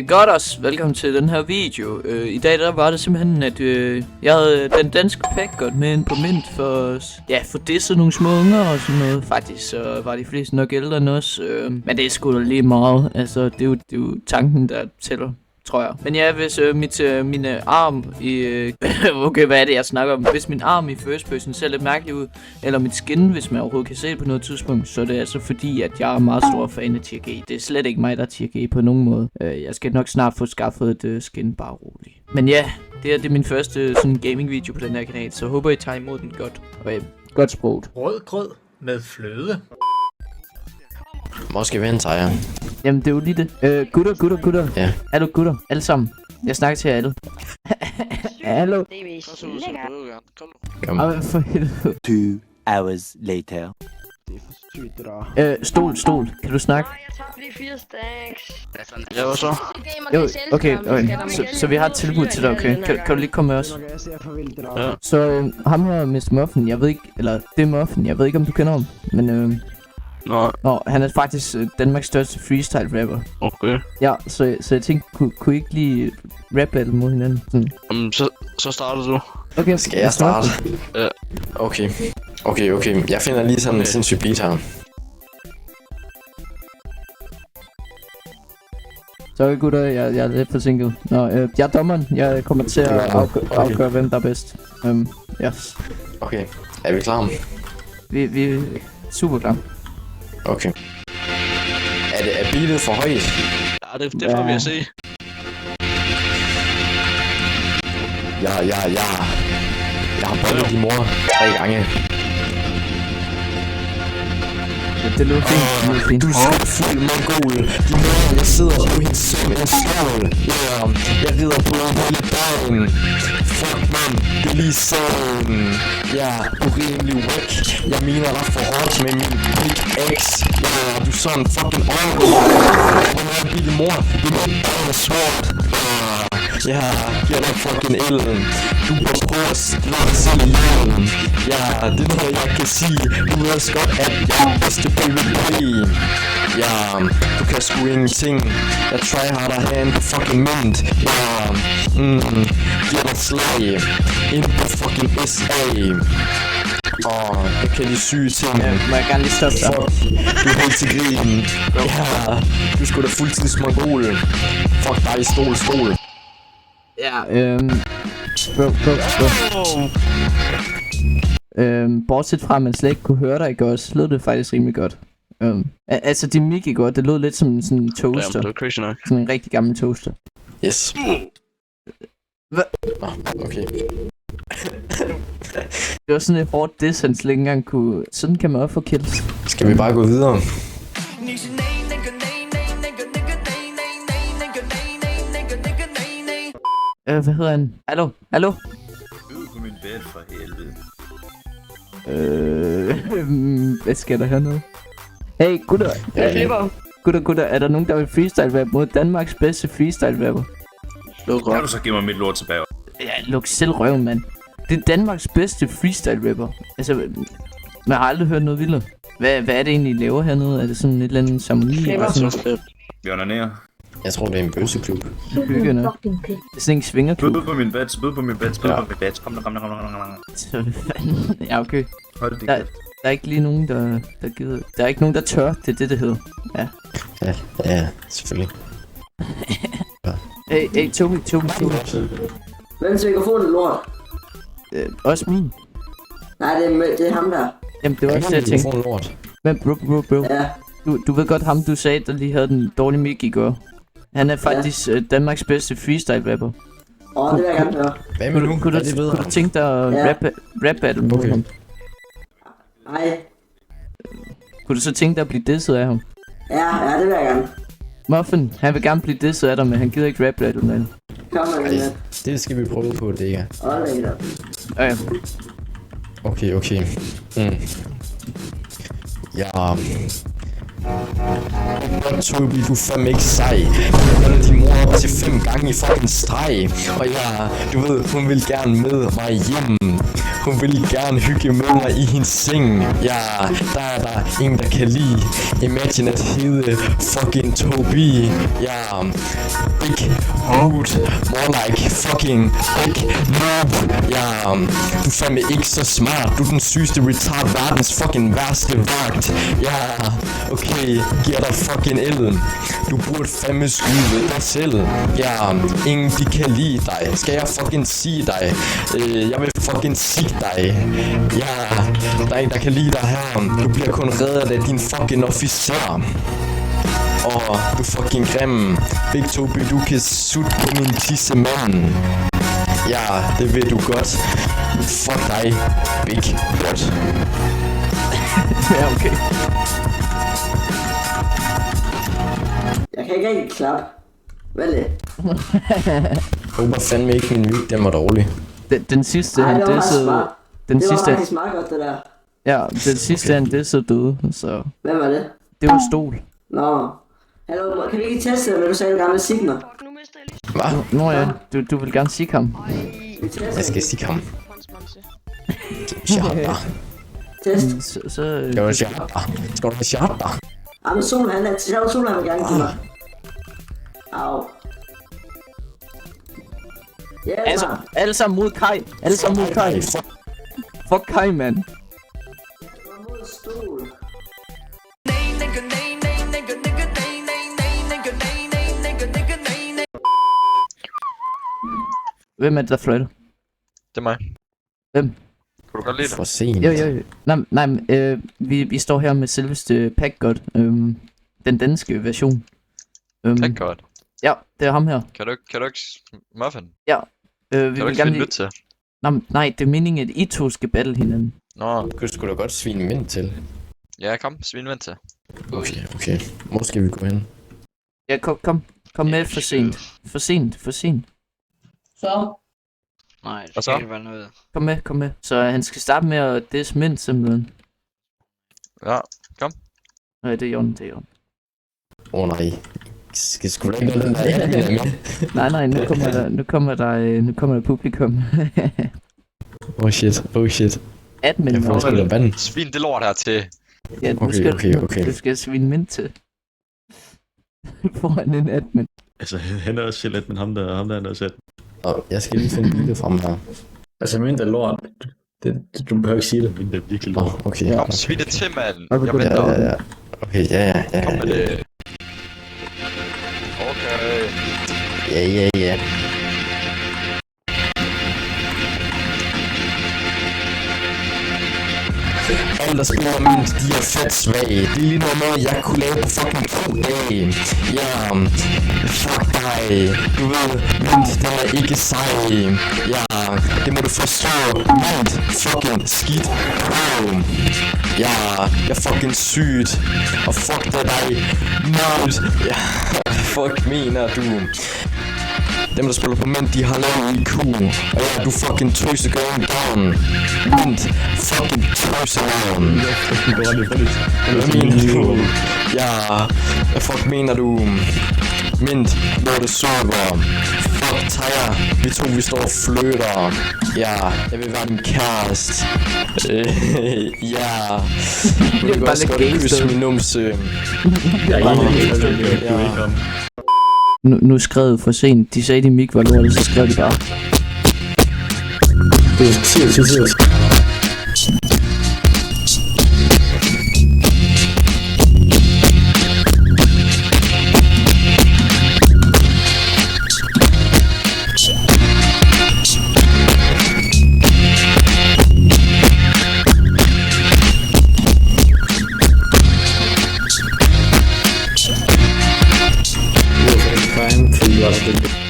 Godt også. Velkommen til den her video. I dag der var det simpelthen, at jeg havde den danske pack med ind på Mint for disset nogle små unger og sådan noget. Faktisk så var de fleste nok ældre end os. Men det er sgu da lige meget. Altså, det er jo tanken, der tæller, tror jeg. Men ja, hvis mine arm i... okay, hvad er det, jeg snakker om? Hvis min arm i first person ser lidt mærkelig ud, eller mit skin, hvis man overhovedet kan se det på noget tidspunkt, så er det altså fordi, at jeg er meget stor fan af tier G. Det er slet ikke mig, der er tier G på nogen måde. Jeg skal nok snart få skaffet et skin, bare roligt. Men ja, det er min første sådan gaming video på den her kanal, så håber I tager imod den godt. Okay, godt sproget. Rød grød med fløde. Måske venter jeg. Jamen det er jo lige det. Gutter. Ja. Hallo gutter, alle sammen. Jeg snakker til jer alle. Hallo. Kom. For helvede. 2 hours later. Stol. Kan du snakke? Jeg tager de 4 stacks. Ja, hvad så? Jo, okay. Så vi har et tilbud til dig, okay? Kan du lige komme med os? Ja. Så ham her, Mr. Muffin, jeg ved ikke, eller det er Muffin, jeg ved ikke om du kender ham, men han er faktisk Danmarks største freestyle rapper. Okay. Ja, så jeg tænkte, kunne I ikke lige rap battle mod hinanden? Sådan. Så starter du. Okay, Skal jeg starte? Ja. Okay. Jeg finder lige sådan en sindssyg beat her. Sorry gutter, jeg er lidt forsinket. Nå, jeg er dommeren. Jeg kommer til at afgøre, hvem der er bedst. Yes. Okay. Er vi klar? Vi er super klar. Okay. Er beatet for højt? Ja, det får vi at se. Ja. Jeg har boldet din mor 3 gange. Det lyder fint. Du er så fuld mongol. Din mor, jeg sidder på hendes som en skål. Jeg rider på hele dagen. Fuck man, det er lige sådan. Ja, du er rimelig whack. Jeg mener dig for hårdt med min big X. Ja, du er sådan fucking onkel. Den her lille mor, det er mit barn er svort. Ja, jeg er fucking ilden. Du er på at slå til ilden. Ja, det er noget jeg kan sige. Du ved godt, at jeg er bedste PvP. Ja, du kan sgu ingenting. Jeg tryharder herinde på fucking Mint. Ja, giver dig slag inde på fucking SA. Jeg kan de syge ting. Må jeg gerne lige stoppe dig? Du er helt til grin. Ja, du er sgu da fuldtids mongol. Fuck dig, stol. Ja, bortset fra, at man slet ikke kunne høre dig, ikke også, lød det faktisk rimelig godt. Altså, din mic ikke godt, det lød lidt som sådan en toaster. Jamen, det var crazy nok. Sådan en rigtig gammel toaster. Yes. Hvad? Okay. Det var sådan et hårdt diss, han slet ikke engang kunne... Sådan kan man også få kills. Skal vi bare gå videre? Hvad hedder han? Hallo? Ud på min bed for helvede. Hvad sker der hernede? Hey, gutter. Gutter, er der nogen, der vil freestyle rap mod Danmarks bedste freestyle rapper? Kan du så give mig mit lort tilbage? Ja, luk selv røven, mand. Det er Danmarks bedste freestyle rapper. Altså, man har aldrig hørt noget vildere. Hvad er det egentlig, I laver hernede? Er det sådan et eller andet ceremoni? Vi onanerer. Jeg tror, det er en bøsseklub. Hyggende. Det er sådan en svingerklub. Bød på min bed. Kom. Så hvad fanden? Ja, okay. Hold det. Der er ikke lige nogen, der gider. Der er ikke nogen, der tør. Det er det hedder. Ja. Ja, selvfølgelig. Hey, Tobi. Hvem til mikrofonen lort? Også min. Nej, det er ham der. Jamen, det var også det, jeg tænkte. Men bro. Ja. Du ved godt ham, du sagde, der lige havde den dårlige mic i går. Han er faktisk Danmarks bedste freestyle rapper. Det vil jeg gerne høre. Hvad med nu? Kunne du tænke dig at rap battle mod ham? Nej. Kunne du så tænke dig at blive disset af ham? Ja, det vil jeg gerne. Muffin, han vil gerne blive disset af dig, men han gider ikke rap battle med ham. Kom med det. Det skal vi prøve på, det ikke er. Ja. Okay. Ja. Tobi, du er fandme ikke sej. Hold din mor til 5 gange i fucking streg. Og ja, du ved, hun vil gerne med mig hjem. Hun vil gerne hygge med mig i hendes seng. Ja, der er der ingen, der kan lide. Imagine at hedde fucking Toby. Ja, big mood. More like fucking big noob. Ja, du er fandme ikke så smart. Du er den sygeste retard, verdens fucking værste vagt. Ja, okay, giver dig fucking ellen. Du burde fandme skyde dig selv. Ja, ingen de kan lide dig. Skal jeg fucking sige dig? Jeg vil fucking sige dig. Ja, der er en, der kan lide dig her. Du bliver kun reddet af din fucking officer. Og du fucking grim. Big Toby, du kan sutte på min tissemand. Ja, det ved du godt. Fuck dig, Big Godt. Ja, okay. Jeg kan ikke rigtig klappe. Hvad er det? Jeg håber fandme ikke min myg, den var dårlig. Den sidste, Ej, han det var faktisk dissede... smart. Den Det var sidste... faktisk meget godt, det der. Ja, den sidste, han dissede døde, så... Hvem var det? Det var Stol. Nå. Hallo, kan vi ikke teste det, men du sagde, du gerne vil sige mig? Fuck, nu mister jeg lige. Hvad? Nå ja, du vil gerne sige ham. Vi tester. Jeg skal sige ham. Håndsmonse. Shata. Test. Så Skal du shata? Skal du shata? Men Sol, han er... Sol, han vil gerne give mig. Au. Ja, altså, alle sammen mod Kai. Alle sammen mod Kai. Fuck Kai, mand. mod Stol. Hvem er det, der fløjter? Det er mig. Hvem? Kan du godt lide det? For sent. Jo. Nej, vi står her med selveste Packgod. Den danske version. Tak godt. Ja, det er ham her. Kan du ikke muffin? Vi Kan du vil ikke gerne finde lige... lyt til? Nej, det er meningen, at I to skal battle hinanden. Nå, Du skulle da godt svine mind til. ja, kom, svin vent til. Okay. Hvor skal vi gå hen? Ja, kom med for sent. For sent. Så? Nej, Og det så? skal ikke være noget. Kom med. Så han skal starte med at disse Mint simpelthen. Ja, Nej, det er Jorden. Nej. Skal sgu da ikke have den der anime med? Nej, nu kommer der publikum. Oh shit. Admin. Jeg får sgu da banden. svin det lort her til. Ja, Okay. Du skal svine Mint til. Foran en admin. Altså, han er også sjældent, men ham der er også sjældent. Og jeg skal lige finde billedet frem her. Altså, mindre lort. Du behøver ikke sige det, men det er virkelig lort. Okay. Kom, svin det til, mand. Okay, Jeg venter. Ja. Okay, ja. Kom med det. Okay. Ja. Alle der spiller Mint, de er fedt svage. Det er lige noget, jeg kunne lave på fucking 2 dage. Ja, fuck dig. Du ved, Mint, den er ikke sej. Ja, det må du forstå. Mint, fucking skidt på. Ja, jeg er fucking sygt. Og fuck det dig. Mint, ja, fuck mener du. Dem der spiller på Mint, de har lavet IQ. Og ja, du fucking tøse going down. Mint, fucking tøse down. Hvad mener du? Ja, hvad fuck mener du? Mint, lorte server. Fuck Tyre, vi står og flytter. Ja, jeg vil være din kæreste. Ja, du vil også godt kysse min numse. Nu skrev for sent. De sagde, de mik var lortet, så skrev de bare. Det er 10. Fine, for you are